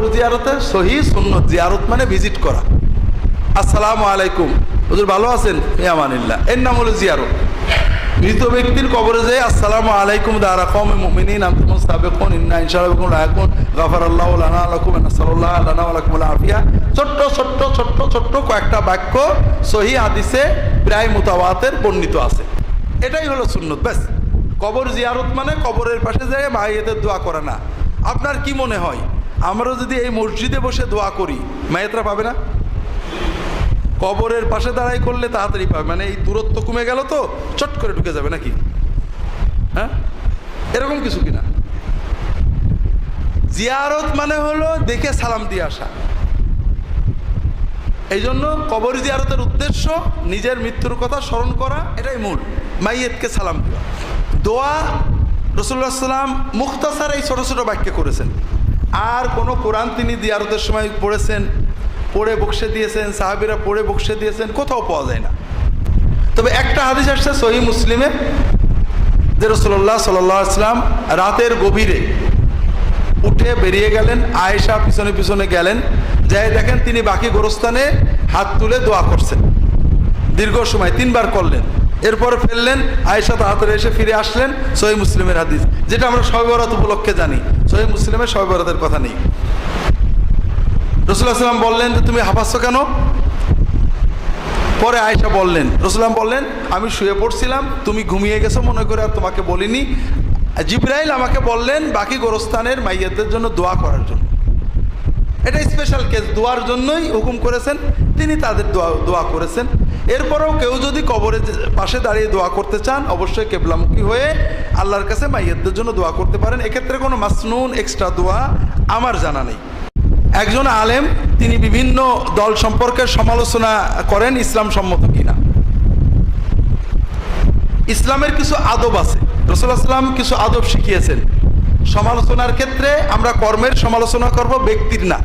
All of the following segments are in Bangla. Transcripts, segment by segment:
কবর জিয়ারতের সহি সুন্নত। জিয়ারত মানে ভিজিট করা। আসসালামু আলাইকুম, হুজুর ভালো আছেন, ইয়ামানিল্লাহ, এর নাম হলো জিয়ারত। মৃত ব্যক্তির কবরে যে আসসালামু আলাইকুম দারা কওমে মুমিনিন আনতুম সাবিকুন ইন্না ইনশাআল্লাহ বিকুম লাকুন গাফারাল্লাহু লানা ওয়া লাকুম নাসাল্লাল্লাহু লানা ওয়া লাকুম আফিয়া। ছোট্ট ছোট্ট ছোট্ট ছোট্ট কয়েকটা বাক্য সহিহ হাদিসে প্রায় মুতাওয়াতির বর্ণিত আছে। এটাই হলো সুন্নত। ব্যাস, কবর জিয়ারত মানে কবরের পাশে যেয়ে মাইয়েতের দোয়া করা না। আপনার কি মনে হয় আমরা যদি এই মসজিদে বসে দোয়া করি মাইয়েতরা পাবে না? কবরের পাশে দাঁড়াই করলে তাড়াতাড়ি পাবে, মানে এই দূরত্ব কমে গেল তো চট করে ঢুকে যাবে নাকি? হ্যাঁ, এরকম কিছু কিনা? জিয়ারত মানে হলো দেখে সালাম দিয়ে আসা। এই জন্য কবর জিয়ারতের উদ্দেশ্য নিজের মৃত্যুর কথা স্মরণ করা, এটাই মূল। মাইয়েতকে সালাম দেওয়া। দোয়া রাসূলুল্লাহ সাল্লাম মুখতাসার এই ছোট ছোট বাক্যে করেছেন। আর কোনো কোরআন তিনি জিয়ারতের সময় পড়েছেন, পড়ে বক্সে দিয়েছেন, সাহাবীরা পড়ে বক্সে দিয়েছেন, কোথাও পাওয়া যায় না। তবে একটা হাদিস আসছে সহিহ মুসলিমে যে রাসূলুল্লাহ সাল্লাল্লাহু আলাইহি ওয়াসাল্লাম রাতের গভীরে উঠে বেরিয়ে গেলেন, আয়েশা পিছনে পিছনে গেলেন, যাই দেখেন তিনি বাকি গোরস্থানে হাত তুলে দোয়া করছেন দীর্ঘ সময়, 3 বার করলেন, এরপরে ফেললেন, আয়েশা তাড়াতাড়ি এসে ফিরে আসলেন। সহিহ মুসলিমের হাদিস, যেটা আমরা শবে বরাত উপলক্ষে জানি। সহিহ মুসলিমে শবে বরাতের কথা নেই। রাসূলুল্লাহ সাল্লাম বললেন যে তুমি হাঁপাচ্ছ কেন? পরে আয়েশা বললেন, রাসূলুল্লাহ বললেন আমি শুয়ে পড়ছিলাম, তুমি ঘুমিয়ে গেছো মনে করে আর তোমাকে বলিনি। জিবরাইল আমাকে বললেন বাকি গোরস্থানের মাইয়াতদের জন্য দোয়া করার জন্য। এটা স্পেশাল কেস, দোয়ার জন্যই হুকুম করেছেন, তিনি তাদের দোয়া করেছেন। এরপরেও কেউ যদি কবরের পাশে দাঁড়িয়ে দোয়া করতে চান অবশ্যই কেবলামুখী হয়ে আল্লাহর কাছে মাইয়াতদের জন্য দোয়া করতে পারেন। এক্ষেত্রে কোনো মাসনুন এক্সট্রা দোয়া আমার জানা নেই। একজন আলেম তিনি বিভিন্ন দল সম্পর্কে সমালোচনা করেন ইসলাম সম্মত কিনা। ইসলামের কিছু আদব আছে, রাসূলুল্লাহ সাল্লাল্লাহু আলাইহি ওয়াসাল্লাম কিছু আদব শিখিয়েছেন। সমালোচনার ক্ষেত্রে আমরা কর্মের সমালোচনা করব, ব্যক্তির না।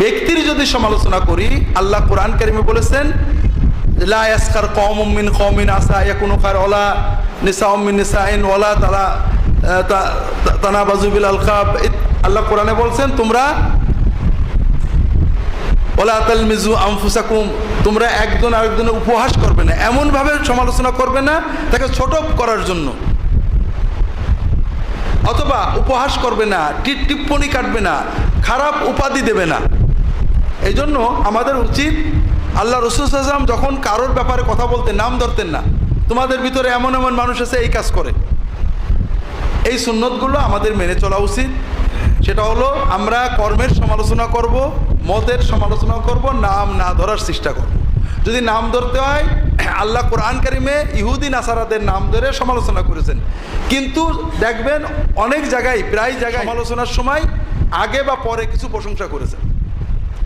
ব্যক্তির যদি সমালোচনা করি, আল্লাহ কোরআন কারীমে বলেছেন লা ইয়াসখার কওমুম মিন কওমিন আসা ইয়াকুনু খায়রা ওয়ালা নিসাউম মিন নিসাইন ওয়ালা তানাবাযু বিল আলকাব। আল্লাহ কোরআনে বলছেন তোমরা ওয়ালা তালমিজু আনফুসাকুম, তোমরা একজন আরেকজনের উপহাস করবে না, এমনভাবে সমালোচনা করবে না তাকে ছোট করার জন্য, অথবা উপহাস করবে না, টিপ্পনি কাটবে না, খারাপ উপাধি দেবে না। এই জন্য আমাদের উচিত, আল্লাহ রাসূল সাল্লাল্লাহু আলাইহি ওয়াসাল্লাম যখন কারোর ব্যাপারে কথা বলতেন নাম ধরতেন না। তোমাদের ভিতরে এমন এমন মানুষ আছে এই কাজ করে, এই সুন্নতগুলো আমাদের মেনে চলা উচিত। সেটা হলো আমরা কর্মের সমালোচনা করব, মতের সমালোচনা করব, নাম না ধরার চেষ্টা করব। যদি নাম ধরতে হয়, আল্লাহ কোরআন কারীমে ইহুদি নাসারাদের নাম ধরে সমালোচনা করেছেন, কিন্তু দেখবেন অনেক জায়গায় প্রায় জায়গায় সমালোচনার সময় আগে বা পরে কিছু প্রশংসা করেছেন।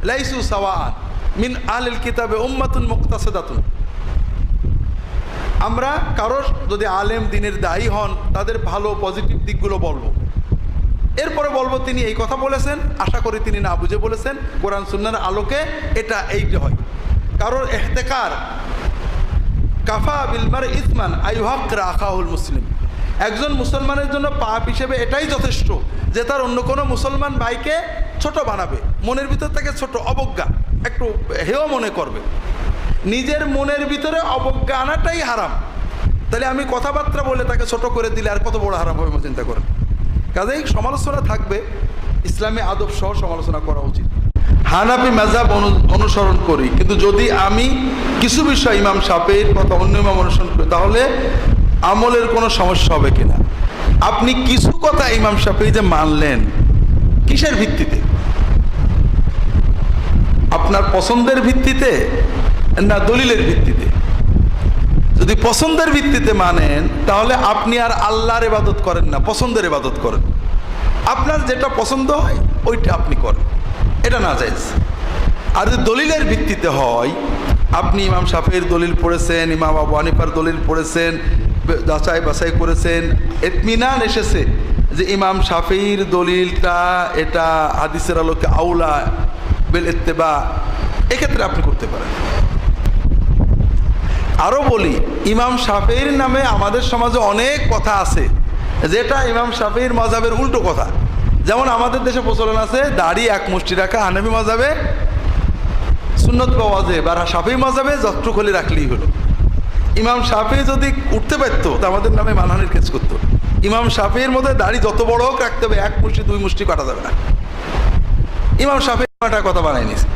লাইসু সাওয়াআন মিন আহলিল কিতাবে উম্মাতুন মুকতাসিদাতুন। আমরা কারোর যদি আলেম দিনের দায়ী হন তাদের ভালো পজিটিভ দিকগুলো বলবো, এরপরে বলবো তিনি এই কথা বলেছেন, আশা করি তিনি না বুঝে বলেছেন, কোরআন সুন্নাহর আলোকে এটা এইটা হয়। কারোর ইহতিকার কাফা বিল মারই ইসমান আইয়ুহাক্কিরা আখাহুল মুসলিম। একজন মুসলমানের জন্য পাপ হিসেবে এটাই যথেষ্ট যে তার অন্য কোনো মুসলমান ভাইকে ছোট বানাবে, মনের ভিতর থেকে ছোট অবজ্ঞা, একটু হেয় মনে করবে। নিজের মনের ভিতরে অবজ্ঞা আনাটাই হারাম। তাহলে আমি কথাবার্তা বলে তাকে ছোট করে দিলে আর কত বড় হারাম হবে চিন্তা করেন। কাজেই সমালোচনা থাকবে, ইসলামী আদব সহ সমালোচনা করা উচিত। হানাফি মাযহাব অনুসরণ করি, কিন্তু যদি আমি কিছু বিষয় ইমাম শাফিঈর কথা অন্য ইমাম অনুসরণ করি তাহলে আমলের কোনো সমস্যা হবে কিনা। আপনি কিছু কথা ইমাম শাফিঈ যে মানলেন কিসের ভিত্তিতে? আপনার পছন্দের ভিত্তিতে না দলিলের ভিত্তিতে? যদি পছন্দের ভিত্তিতে মানেন তাহলে আপনি আর আল্লাহর ইবাদত করেন না, পছন্দের ইবাদত করেন। আপনার যেটা পছন্দ হয় ওইটা আপনি করেন, এটা না জায়েজ। আর যদি দলিলের ভিত্তিতে হয়, আপনি ইমাম শাফিঈর দলিল পড়েছেন, ইমাম আবু হানিফার দলিল পড়েছেন, যাচাই বাছাই করেছেন, ইতমিনান এসেছে যে ইমাম শাফিঈর দলিলটা এটা হাদিসের আলোকে আউলা বিল ইত্তিবা, এক্ষেত্রে আপনি করতে পারেন। আরও বলি, ইমাম শাফিঈর নামে আমাদের সমাজে অনেক কথা আছে যেটা ইমাম শাফিঈর মাযহাবের উল্টো কথা, যেমন আমাদের দেশে প্রচলন আছে দাড়ি এক মুষ্টি রাখা হানাফি মাযহাবে সুন্নত বা ওয়াজিব, আর শাফিঈ মাযহাবে যত্রখলি রাখলেই হলো। ইমাম শাফিঈ যদি উঠতে পারতো তো আমাদের নামে মানহানির কেস করতো। ইমাম শাফিঈর মধ্যে দাড়ি যত বড় হোক রাখতে হবে, এক মুষ্টি দুই মুষ্টি কাটা যাবে না। ইমাম শাফিঈ কথা বানায় নিছে।